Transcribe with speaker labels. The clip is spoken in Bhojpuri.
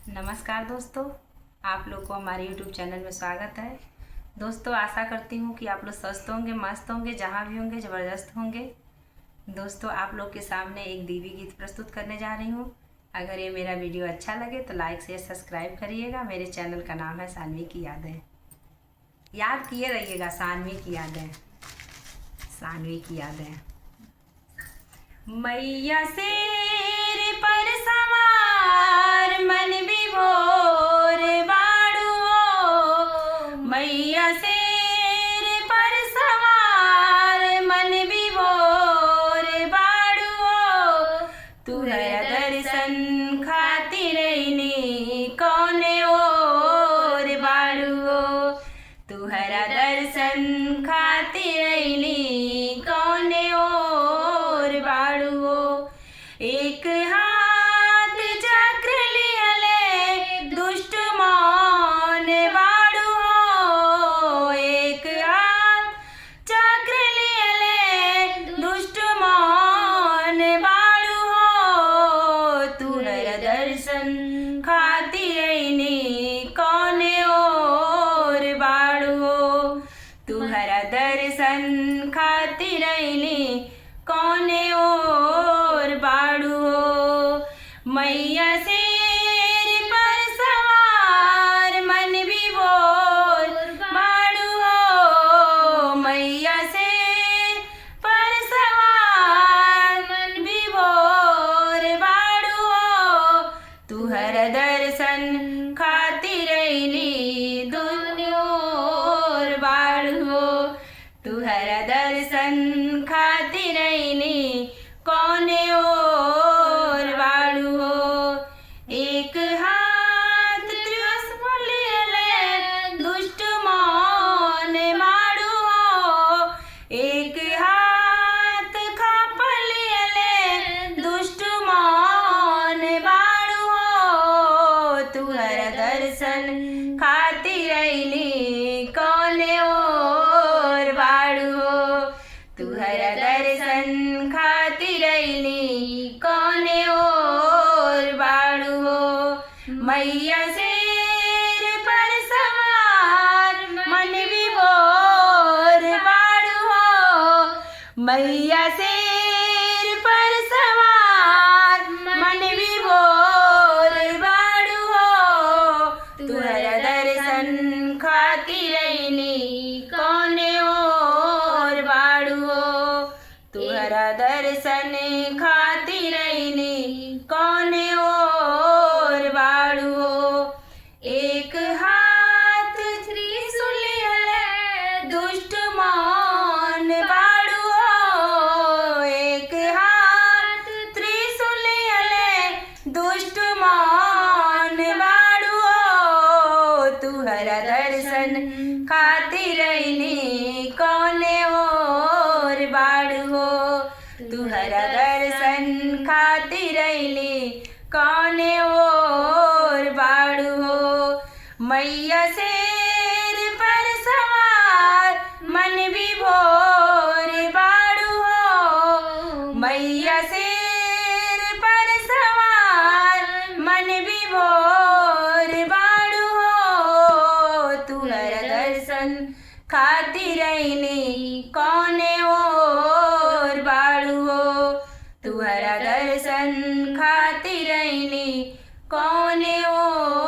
Speaker 1: नमस्कार दोस्तों, आप लोग को हमारे YouTube चैनल में स्वागत है। दोस्तों, आशा करती हूँ कि आप लोग स्वस्थ होंगे, मस्त होंगे, जहाँ भी होंगे ज़बरदस्त होंगे। दोस्तों, आप लोग के सामने एक देवी गीत प्रस्तुत करने जा रही हूँ। अगर ये मेरा वीडियो अच्छा लगे तो लाइक शेयर सब्सक्राइब करिएगा। मेरे चैनल का नाम है सानवी की यादें। याद किए रहिएगा, सानवी की यादें, सानवी की यादें। मैया शेर पर सवार मन विभोर बाड़ू हो। मैया शेर पर सवार मन विभोर बाड़ू हो। तुहरा दर्शन खातिर अइनी कौने ओर बाड़ू हो। तुहरा दर्शन खातिर अइनी कौने ओर बाड़ू हो। एक हाथ चक्र लिहले दुष्ट मौन बाड़ू हो। एक हाथ चक्र लिहले दुष्ट मौन बाड़ू हो। तुहरा दर्शन खातिर अइनी कौने ओर बाड़ू हो। तुहरा दर्शन खातिर अइनी कौने ओर बाड़ू हो। मैया शेर पर सवार मन विभोर बाड़ू हो। मैया शेर पर सवार मन विभोर बाड़ू हो। तुहरा दर्शन खातिर अइनी दुनिया ओर बाड़ू हो। तुहरा दर्शन खातिर अइनी कौने ओर बाड़ू हो। एक हाथ त्रिशूल लिहले दुष्ट मौन बाड़ू हो। एक हाथ खाप लिहले दुष्ट मौन बाड़ू हो। तुहरा दर्शन खातिर अइनी कौने ओर बाड़ू हो। तुहरा दर्शन खातिर अइनी कौने ओर बाड़ू हो। मैया शेर पर सवार मन विभोर बाड़ू हो। मैया शेर पर सवार मन विभोर बाड़ू हो। तुहरा दर्शन खातिर अइनी कौने ओर बाड़ू हो। तुहरा दर्शन खातिर अइनी कौने ओर बाड़ू हो। एक हाथ त्रिशूल लिहले दुष्ट मौन बाड़ू हो। एक हाथ त्रिशूल लिहले दुष्ट मौन बाड़ू हो। तुहरा दर्शन खातिर अइनी कौने ओर बाड़ू हो। तुहरा दर्शन खातिर अइनी कौने ओर बाड़ू हो। मैया शेर पर सवार मन विभोर बाड़ू हो। मैया शेर पर सवार मन विभोर बाड़ू हो। तुहरा दर्शन खातिर अइनी कौने ओर बाड़ू हो। तुहरा दर्शन खातिर अइनी कौने ओर